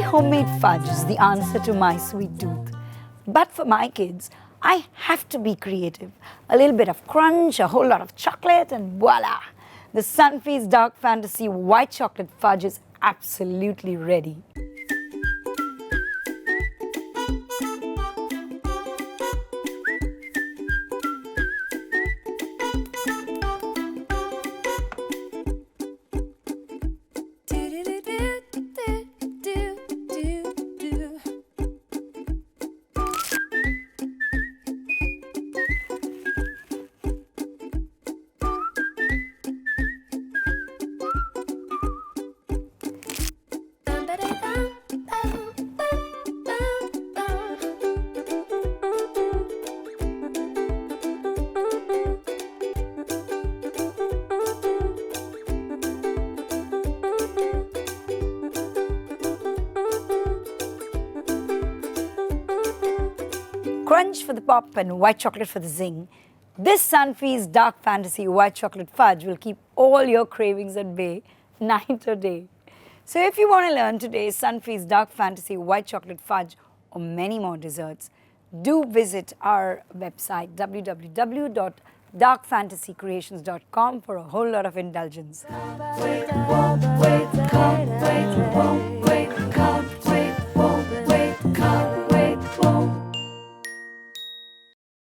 homemade fudge is the answer to my sweet tooth. But for my kids, I have to be creative. A little bit of crunch, a whole lot of chocolate, and voila! The Sunfeast Dark Fantasy White Chocolate Fudge is absolutely ready. Crunch for the pop and white chocolate for the zing. This Sunfeast Dark Fantasy White Chocolate Fudge will keep all your cravings at bay, night or day. So if you want to learn today's Sunfeast Dark Fantasy White Chocolate Fudge or many more desserts, do visit our website www.darkfantasycreations.com for a whole lot of indulgence. Wait,